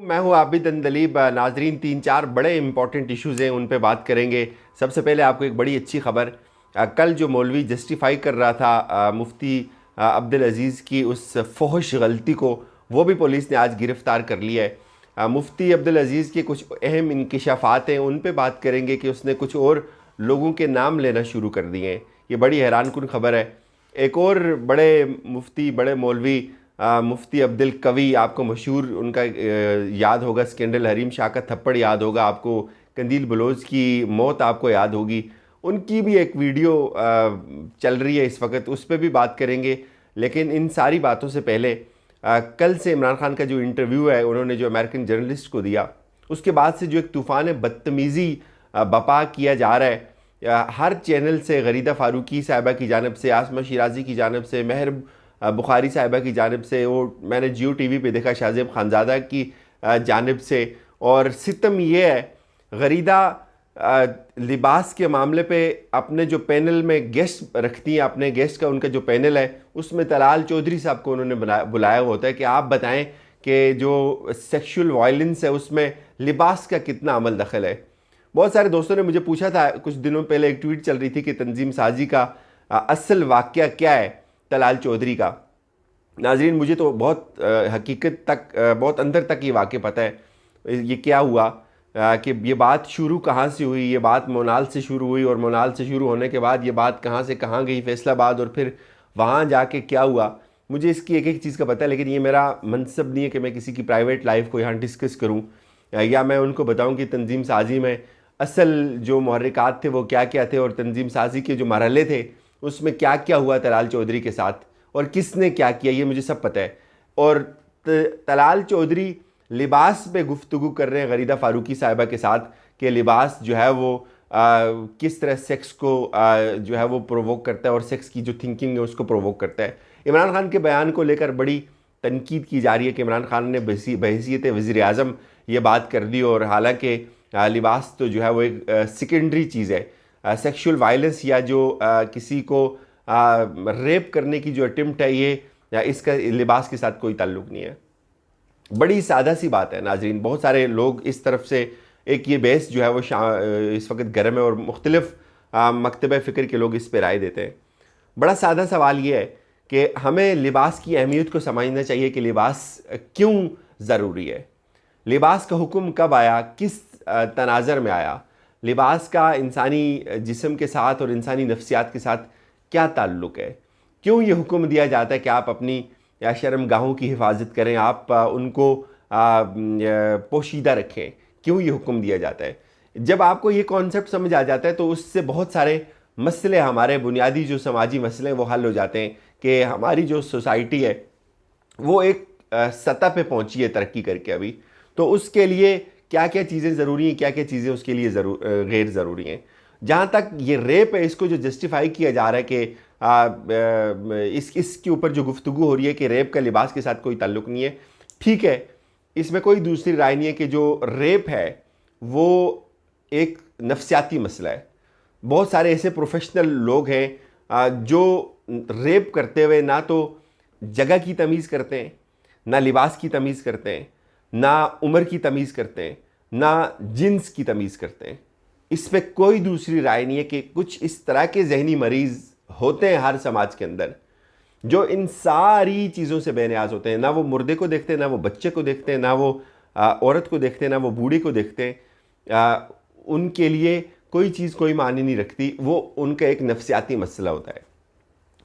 मैं हूँ आबिद अंदलीब। नाजरीन, तीन चार बड़े इंपॉर्टेंट इश्यूज़ हैं, उन पे बात करेंगे। सबसे पहले आपको एक बड़ी अच्छी खबर। कल जो मौलवी जस्टिफाई कर रहा था मुफ्ती अब्दुल अज़ीज़ की उस फहश गलती को, वो भी पुलिस ने आज गिरफ़्तार कर लिया है। मुफ्ती अब्दुल अज़ीज़ के कुछ अहम इंकिशाफ़ात हैं, उन पे बात करेंगे कि उसने कुछ और लोगों के नाम लेना शुरू कर दिए हैं। ये बड़ी हैरानकुन खबर है। एक और बड़े मुफ्ती, बड़े मौलवी मुफ्ती अब्दुल कवी, आपको मशहूर उनका याद होगा स्कैंडल, हरीम शाह का थप्पड़ याद होगा आपको, कंदील बलोच की मौत आपको याद होगी। उनकी भी एक वीडियो चल रही है इस वक्त, उस पर भी बात करेंगे। लेकिन इन सारी बातों से पहले कल से इमरान खान का जो इंटरव्यू है उन्होंने जो अमेरिकन जर्नलिस्ट को दिया, उसके बाद से जो एक तूफ़ान बदतमीज़ी बपा किया जा रहा है हर चैनल से, गरीदा फ़ारूकी साहिबा की जानब से, आसमा शिराजी की जानब से, महर बुखारी साहिबा की जानब से, वो मैंने जियो टीवी पे देखा शाहजेब खानज़ादा की जानब से। और सितम ये है, गरीदा लिबास के मामले पे अपने जो पैनल में गेस्ट रखती हैं, अपने गेस्ट का उनका जो पैनल है उसमें तलाल चौधरी साहब को उन्होंने बुलाया होता है कि आप बताएं कि जो सेक्सुअल वायलेंस है उसमें लिबास का कितना अमल दखल है। बहुत सारे दोस्तों ने मुझे पूछा था, कुछ दिनों पहले एक ट्वीट चल रही थी कि तंजीम साजी का असल वाक़या क्या है तलाल चौधरी का। नाजरीन, मुझे तो बहुत हकीकत तक, बहुत अंदर तक ये वाक़या पता है। ये क्या हुआ कि ये बात शुरू कहाँ से हुई। ये बात मोनाल से शुरू हुई और मोनाल से शुरू होने के बाद ये बात कहाँ से कहाँ गई, फैसलाबाद, और फिर वहाँ जाके क्या हुआ, मुझे इसकी एक एक चीज़ का पता है। लेकिन ये मेरा मनसब नहीं है कि मैं किसी की प्राइवेट लाइफ को यहाँ डिस्कस करूँ या मैं उनको बताऊँ कि तंजीम साजी में असल जो महर्रिकात थे वो क्या क्या थे और तंजीम साजी के जो मरहले थे उसमें क्या क्या हुआ तलाल चौधरी के साथ और किसने क्या किया, ये मुझे सब पता है। और तलाल चौधरी लिबास पे गुफ्तगू कर रहे हैं गरीदा फ़ारूकी साहिबा के साथ कि लिबास जो है वो किस तरह सेक्स को जो है वो प्रोवोक करता है और सेक्स की जो थिंकिंग है उसको प्रोवोक करता है। इमरान खान के बयान को लेकर बड़ी तनकीद की जा रही है कि इमरान खान ने बहैसियत वज़ीर आज़म ये बात कर दी, और हालांकि लिबास तो जो है वो एक सेकेंडरी चीज़ है। सेक्सुअल वायलेंस या जो किसी को रेप करने की जो अटेम्प्ट है, ये या इसका लिबास के साथ कोई ताल्लुक़ नहीं है। बड़ी सादा सी बात है नाजरीन। बहुत सारे लोग इस तरफ से एक ये बहस जो है वो इस वक्त गर्म है और मुख्तलिफ मकतब फ़िक्र के लोग इस पर राय देते हैं। बड़ा सादा सवाल ये है कि हमें लिबास की अहमियत को समझना चाहिए कि लिबास क्यों ज़रूरी है। लिबास का हुक्म कब आया, किस तनाज़र में आया, लिबास का इंसानी जिस्म के साथ और इंसानी नफ्सियात के साथ क्या ताल्लुक़ है, क्यों ये हुक्म दिया जाता है कि आप अपनी या शर्मगाहों की हिफाजत करें, आप उनको पोशीदा रखें, क्यों ये हुक्म दिया जाता है। जब आपको ये कॉन्सेप्ट समझ आ जाता है तो उससे बहुत सारे मसले, हमारे बुनियादी जो समाजी मसले हैं वो हल हो जाते हैं कि हमारी जो सोसाइटी है वो एक सतह पे पहुंची है तरक्की करके अभी, तो उसके लिए क्या क्या चीज़ें ज़रूरी हैं, क्या क्या चीज़ें उसके लिए गैर ज़रूरी हैं। जहाँ तक ये रेप है, इसको जो जस्टिफाई किया जा रहा है कि इसके ऊपर जो गुफ्तगू हो रही है कि रेप का लिबास के साथ कोई ताल्लुक़ नहीं है, ठीक है, इसमें कोई दूसरी राय नहीं है कि जो रेप है वो एक नफ्सियाती मसला है। बहुत सारे ऐसे प्रोफेशनल लोग हैं जो रेप करते हुए ना तो जगह की तमीज़ करते हैं, ना लिबास की तमीज़ करते हैं, ना उम्र की तमीज़ करते हैं, ना जिन्स की तमीज़ करते हैं। इस पर कोई दूसरी राय नहीं है कि कुछ इस तरह के जहनी मरीज़ होते हैं हर समाज के अंदर जो इन सारी चीज़ों से बेनियाज होते हैं। ना वो मुर्दे को देखते हैं, ना वो बच्चे को देखते हैं, ना वो औरत को देखते हैं, ना वो बूढ़ी को देखते हैं। उनके लिए कोई चीज़ कोई मायने नहीं रखती, वो उनका एक नफ्सियाती मसला होता है।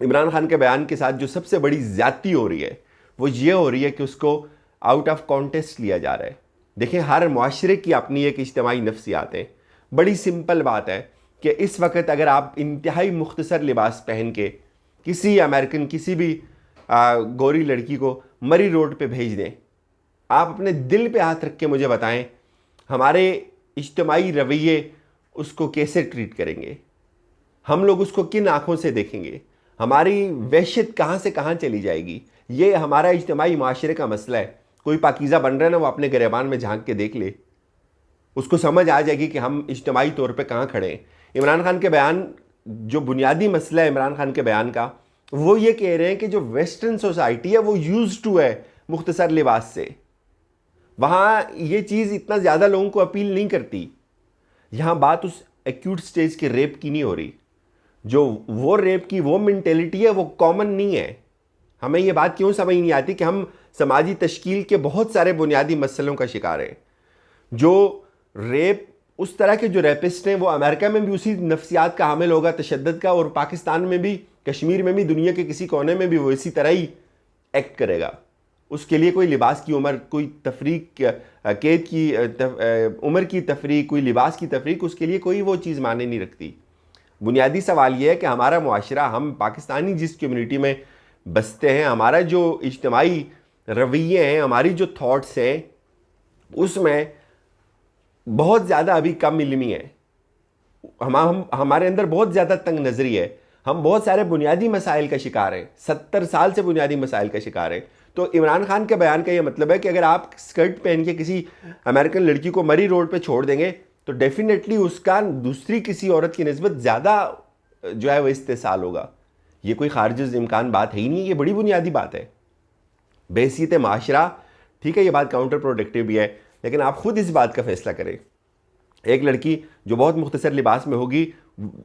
इमरान खान के बयान के साथ जो सबसे बड़ी ज़्यादती हो रही है वो ये हो रही है कि उसको आउट ऑफ कॉन्टेक्स्ट लिया जा रहा है। देखिए, हर माशरे की अपनी एक इज्तिमाई नफ्सियात है। बड़ी सिंपल बात है कि इस वक्त अगर आप इंतहाई मुख्तसर लिबास पहन के किसी अमेरिकन, किसी भी गोरी लड़की को मरी रोड पे भेज दें, आप अपने दिल पे हाथ रख के मुझे बताएं हमारे इज्तिमाई रवैये उसको कैसे ट्रीट करेंगे, हम लोग उसको किन आँखों से देखेंगे, हमारी वहशत कहाँ से कहाँ चली जाएगी। ये हमारा इज्तिमाई माशरे का मसला है। कोई पाकीज़ा बन रहा है ना, वो अपने गिरबान में झांक के देख ले, उसको समझ आ जाएगी कि हम इज्तिमाई तौर पे कहाँ खड़े हैं। इमरान खान के बयान, जो बुनियादी मसला है इमरान खान के बयान का, वो ये कह रहे हैं कि जो वेस्टर्न सोसाइटी है वो यूज्ड टू है मुख्तसर लिबास से, वहाँ ये चीज़ इतना ज़्यादा लोगों को अपील नहीं करती। यहाँ बात उस एक्यूट स्टेज के रेप की नहीं हो रही। जो वो रेप की वो मेंटेलिटी है वो कॉमन नहीं है। हमें ये बात क्यों समझ नहीं आती कि हम समाजी तश्कील के बहुत सारे बुनियादी मसलों का शिकार हैं। जो रेप, उस तरह के जो रेपिस्ट हैं वो अमेरिका में भी उसी नफ्सियात का हामिल होगा, तशद्दुद का, और पाकिस्तान में भी, कश्मीर में भी, दुनिया के किसी कोने में भी वो इसी तरह ही एक्ट करेगा। उसके लिए कोई लिबास की उम्र, कोई तफरीक, कैद की उम्र की तफरीक, कोई लिबास की तफरीक, उसके लिए कोई वो चीज़ माने नहीं रखती। बुनियादी सवाल ये है कि हमारा मुआशरा, हम पाकिस्तानी जिस कम्युनिटी में बसते हैं, हमारा जो इज्तमाही रवैये हैं, हमारी जो थॉट्स हैं, उसमें बहुत ज़्यादा अभी कम इल्मी है। हमारे अंदर बहुत ज़्यादा तंग नज़री है। हम बहुत सारे बुनियादी मसाइल का शिकार हैं, 70 साल से बुनियादी मसाइल का शिकार हैं। तो इमरान खान के बयान का ये मतलब है कि अगर आप स्कर्ट पहन के किसी अमेरिकन लड़की को मरी रोड पे छोड़ देंगे तो डेफिनेटली उसका दूसरी किसी औरत की निस्बत ज़्यादा जो है वो इस्तेसाल होगा। ये कोई खारिज इम्कान बात है ही नहीं, ये बड़ी बुनियादी बात है। बेहसियत माशरा, ठीक है, ये बात काउंटर प्रोडक्टिव भी है, लेकिन आप खुद इस बात का फैसला करें। एक लड़की जो बहुत मुख्तसर लिबास में होगी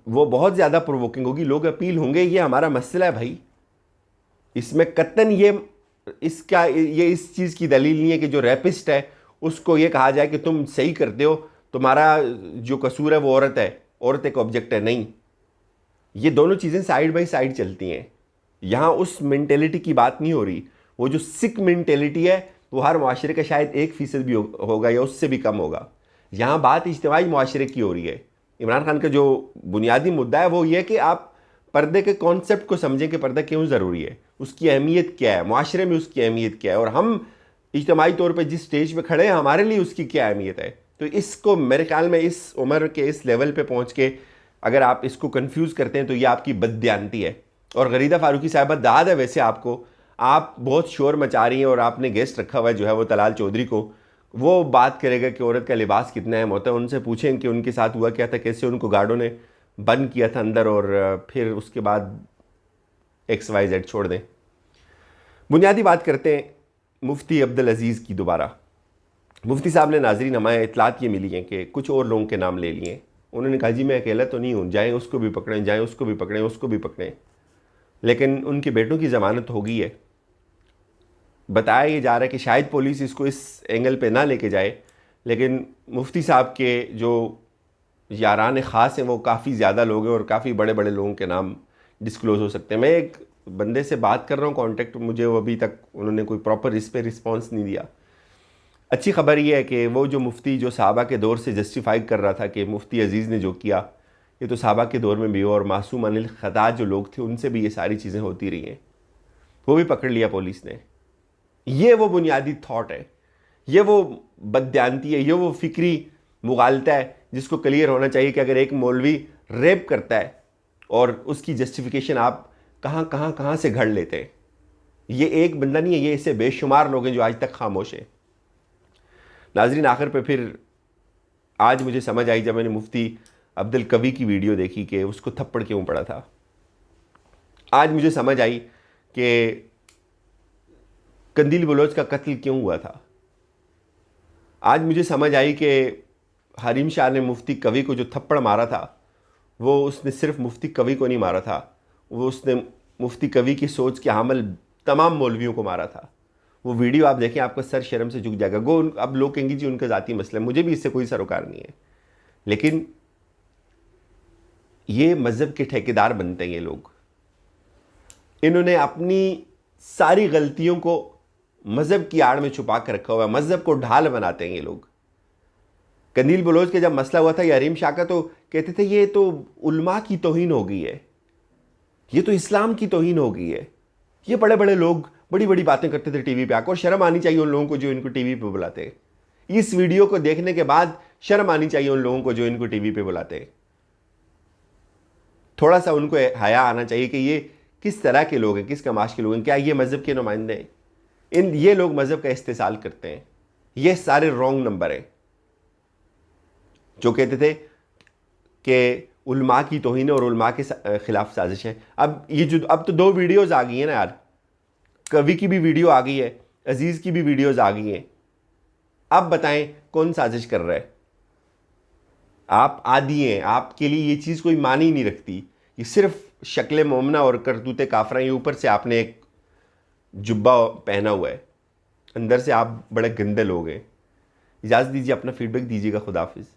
वो बहुत ज़्यादा प्रोवोकिंग होगी, लोग अपील होंगे, ये हमारा मसला है भाई। इसमें कतन ये इस चीज़ की दलील नहीं है कि जो रैपिस्ट है उसको ये कहा जाए कि तुम सही करते हो, तुम्हारा जो कसूर है वो औरत है, औरत एक ऑब्जेक्ट है। नहीं, ये दोनों चीज़ें साइड बाई साइड चलती हैं। यहाँ उस मेंटेलिटी की बात नहीं हो रही। वो जो सिक मेंटेलिटी है वो हर माशरे का शायद 1% भी होगा या उससे भी कम होगा। यहाँ बात इज्तिमाई माशरे की हो रही है। इमरान खान का जो बुनियादी मुद्दा है वो ये कि आप पर्दे के कॉन्सेप्ट को समझें कि पर्दा क्यों ज़रूरी है, उसकी अहमियत क्या है, माशरे में उसकी अहमियत क्या है, और हम इज्तिमाई तौर पर जिस स्टेज पर खड़े हैं हमारे लिए उसकी क्या अहमियत है। तो इसको मेरे ख्याल में इस उम्र के इस लेवल पे पहुंच के अगर आप इसको कंफ्यूज करते हैं तो ये आपकी बददियानती है। और गरीदा फारूकी साहबा, दाद है वैसे आपको, आप बहुत शोर मचा रही हैं और आपने गेस्ट रखा हुआ है जो है वो तलाल चौधरी को, वो बात करेगा कि औरत का लिबास कितना अहम होता है। उनसे पूछें कि उनके साथ हुआ क्या था, कैसे उनको गार्डों ने बंद किया था अंदर, और फिर उसके बाद XYZ छोड़ दें। बुनियादी बात करते हैं मुफ्ती अब्दुल अजीज़ की। दोबारा मुफ्ती साहब ने, नाज़रीन, हमारे इतलात ये मिली हैं कि कुछ और लोगों के नाम ले लिए। उन्होंने कहा जी मैं अकेला तो नहीं हूँ, जाएँ उसको भी पकड़ें, जाएँ उसको भी पकड़ें, उसको भी पकड़ें। लेकिन उनके बेटों की ज़मानत हो गई है। बताया ये जा रहा है कि शायद पुलिस इसको इस एंगल पे ना लेके जाए, लेकिन मुफ्ती साहब के जो यारान ख़ास हैं वो काफ़ी ज़्यादा लोग हैं और काफ़ी बड़े बड़े लोगों के नाम डिस्क्लोज़ हो सकते हैं। मैं एक बंदे से बात कर रहा हूँ कॉन्टेक्ट, मुझे वो अभी तक उन्होंने कोई प्रॉपर इस पर रिस्पॉन्स नहीं दिया। अच्छी खबर ये है कि वो जो मुफ्ती जो साहबा के दौर से जस्टिफाई कर रहा था कि मुफ्ती अजीज़ ने जो किया ये तो साहबा के दौर में भी हो, और मासूम अनिल ख़ता जो लोग थे उनसे भी ये सारी चीज़ें होती रही हैं, वो भी पकड़ लिया पुलिस ने। ये वो बुनियादी थॉट है, ये वो बददियानती है, ये वो फिक्री मुगालता है जिसको क्लियर होना चाहिए कि अगर एक मौलवी रेप करता है और उसकी जस्टिफिकेशन आप कहाँ से घड़ लेते हैं। ये एक बंदा नहीं है, ये इससे बेशुमार लोग हैं जो आज तक खामोश हैं। नाज़रीन, आखिर पे फिर आज मुझे समझ आई जब मैंने मुफ्ती अब्दुल कवी की वीडियो देखी कि उसको थप्पड़ क्यों पड़ा था। आज मुझे समझ आई कि कंदील बलोच का कत्ल क्यों हुआ था। आज मुझे समझ आई कि हरीम शाह ने मुफ्ती कवी को जो थप्पड़ मारा था वो उसने सिर्फ मुफ्ती कवी को नहीं मारा था, वो उसने मुफ्ती कवी की सोच के हामिल तमाम मौलवियों को मारा था। वो वीडियो आप देखें, आपका सर शर्म से झुक जाएगा। अब लोग कहेंगे जी उनका ज़ाती मसला है, मुझे भी इससे कोई सरोकार नहीं है, लेकिन ये मज़हब के ठेकेदार बनते हैं ये लोग। इन्होंने अपनी सारी गलतियों को मज़हब की आड़ में छुपा कर रखा हुआ है, मज़हब को ढाल बनाते हैं ये लोग। कंदील बलोच के जब मसला हुआ था या हरीम शाह का, तो कहते थे ये तो उलमा की तौहीन हो गई है, ये तो इस्लाम की तौहीन हो गई है। ये बड़े बड़े लोग बड़ी बड़ी बातें करते थे टीवी पे आकर, और शर्म आनी चाहिए उन लोगों को जो इनको टीवी पे बुलाते हैं। इस वीडियो को देखने के बाद शर्म आनी चाहिए उन लोगों को जो इनको टीवी पे बुलाते हैं। थोड़ा सा उनको हया आना चाहिए कि ये किस तरह के लोग हैं, किस कमाश के लोग हैं, क्या ये मज़हब के नुमाइंदे हैं। ये लोग मज़हब का इस्तेसाल करते हैं। ये सारे रॉन्ग नंबर हैं जो कहते थे कि उलमा की तौहीन और उलमा के ख़िलाफ़ साजिश है। अब तो 2 वीडियोज़ आ गई हैं ना यार, कवि की भी वीडियो आ गई है, अजीज़ की भी वीडियोज़ आ गई हैं। अब बताएं कौन साजिश कर रहा है? आप आदी हैं, आपके लिए ये चीज़ कोई मानी ही नहीं रखती। ये सिर्फ शक्ल मोमना और करतूत काफरा, ये ऊपर से आपने एक जुब्बा पहना हुआ है, अंदर से आप बड़े गंदे लोग हैं। इजाज़त दीजिए, अपना फीडबैक दीजिएगा। खुदा हाफिज़।